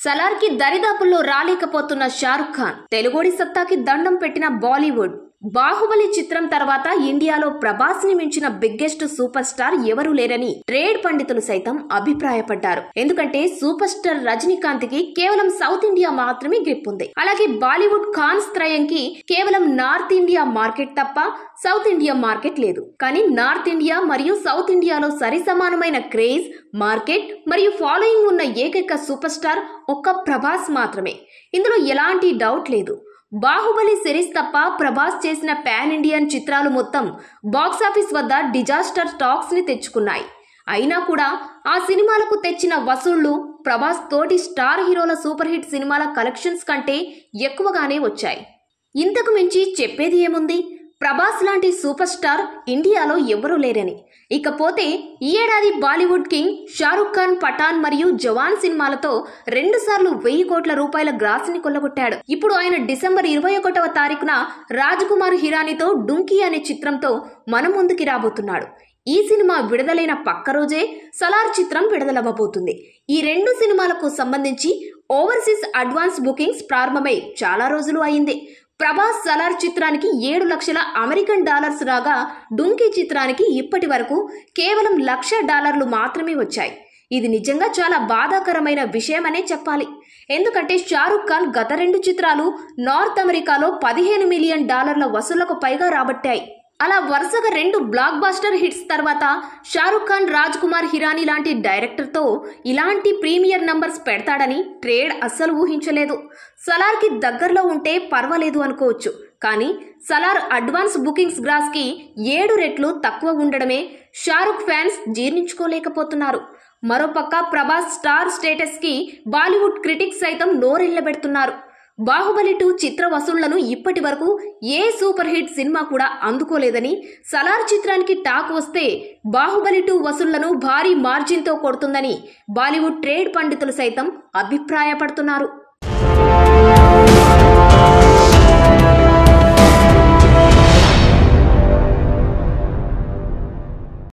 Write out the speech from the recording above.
సలార్ కి దరిదాపుల్లో రాలేకపోతున్న షారుఖ్ ఖాన్, తెలుగుడి సత్తాకి దండం పెట్టిన బాలీవుడ్. బాహుబలి చిత్రం తర్వాత ఇండియాలో ప్రభాస్ ని మించిన బిగ్గెస్ట్ సూపర్ స్టార్ ఎవరూ లేరని ట్రేడ్ పండితులు సైతం అభిప్రాయపడ్డారు. ఎందుకంటే సూపర్ స్టార్ రజనీకాంత్ కి కేవలం సౌత్ ఇండియా మాత్రమే గ్రిప్ ఉంది. అలాగే బాలీవుడ్ ఖాన్స్ త్రయంకి కేవలం నార్త్ ఇండియా మార్కెట్ తప్ప సౌత్ ఇండియా మార్కెట్ లేదు. కానీ నార్త్ ఇండియా మరియు సౌత్ ఇండియాలో సరి సమానమైన క్రేజ్, మార్కెట్ మరియు ఫాలోయింగ్ ఉన్న ఏకైక సూపర్ స్టార్ ఒక్క ప్రభాస్ మాత్రమే. ఇందులో ఎలాంటి డౌట్ లేదు. బాహుబలి సిరీస్ తప్ప ప్రభాస్ చేసిన పాన్ ఇండియన్ చిత్రాలు మొత్తం బాక్సాఫీస్ వద్ద డిజాస్టర్ టాక్స్ ని తెచ్చుకున్నాయి. అయినా కూడా ఆ సినిమాలకు తెచ్చిన వసూళ్లు ప్రభాస్ తోటి స్టార్ హీరోల సూపర్ హిట్ సినిమాల కలెక్షన్స్ కంటే ఎక్కువగానే వచ్చాయి. ఇంతకు మించి చెప్పేది ఏముంది? ప్రభాస్ లాంటి సూపర్ స్టార్ ఇండియాలో ఎవరూ లేరని. ఇకపోతే ఈ ఏడాది బాలీవుడ్ కింగ్ షారుఖ్ ఖాన్ పఠాన్ మరియు జవాన్ సినిమాలతో 2 సార్లు 1000 కోట్ల రూపాయల గ్రాస్ ని కొల్లగొట్టాడు. ఇప్పుడు ఆయన డిసెంబర్ 21వ తారీఖున రాజకుమార్ హిరానీతో డుంకీ అనే చిత్రంతో మన ముందుకి రాబోతున్నాడు. ఈ సినిమా విడుదలైన పక్క రోజే సలార్ చిత్రం విడుదలవ్వబోతుంది. ఈ 2 సినిమాలకు సంబంధించి ఓవర్సీస్ అడ్వాన్స్ బుకింగ్స్ ప్రారంభమై చాలా రోజులు అయింది. ప్రభాస్ సలార్ చిత్రానికి 7 లక్షల అమెరికన్ డాలర్స్ రాగా డుంకీ చిత్రానికి ఇప్పటి వరకు కేవలం $1,00,000 మాత్రమే వచ్చాయి. ఇది నిజంగా చాలా బాధాకరమైన విషయమనే చెప్పాలి. ఎందుకంటే షారుఖ్ ఖాన్ గత 2 చిత్రాలు నార్త్ అమెరికాలో $15 మిలియన్ వసూళ్లకు పైగా రాబట్టాయి. అలా వరుసగా 2 బ్లాక్ బాస్టర్ హిట్స్ తర్వాత షారుఖ్ ఖాన్ రాజ్కుమార్ హిరానీ లాంటి డైరెక్టర్తో ఇలాంటి ప్రీమియర్ నంబర్స్ పెడతాడని ట్రేడ్ అస్సలు ఊహించలేదు. సలార్కి దగ్గరలో ఉంటే పర్వాలేదు అనుకోవచ్చు, కానీ సలార్ అడ్వాన్స్ బుకింగ్స్ గ్రాస్కి 7 రెట్లు తక్కువ ఉండడమే షారుఖ్ ఫ్యాన్స్ జీర్ణించుకోలేకపోతున్నారు. మరోపక్క ప్రభాస్ స్టార్ స్టేటస్కి బాలీవుడ్ క్రిటిక్స్ సైతం నోరెళ్లబెడుతున్నారు. బాహుబలి 2 చిత్ర వసూళ్లను ఇప్పటి వరకు ఏ సూపర్ హిట్ సినిమా కూడా అందుకోలేదని, సలార్ చిత్రానికి టాక్ వస్తే బాహుబలి 2 వసూళ్లను భారీ మార్జిన్తో కొడుతుందని బాలీవుడ్ ట్రేడ్ పండితులు సైతం అభిప్రాయపడుతున్నారు.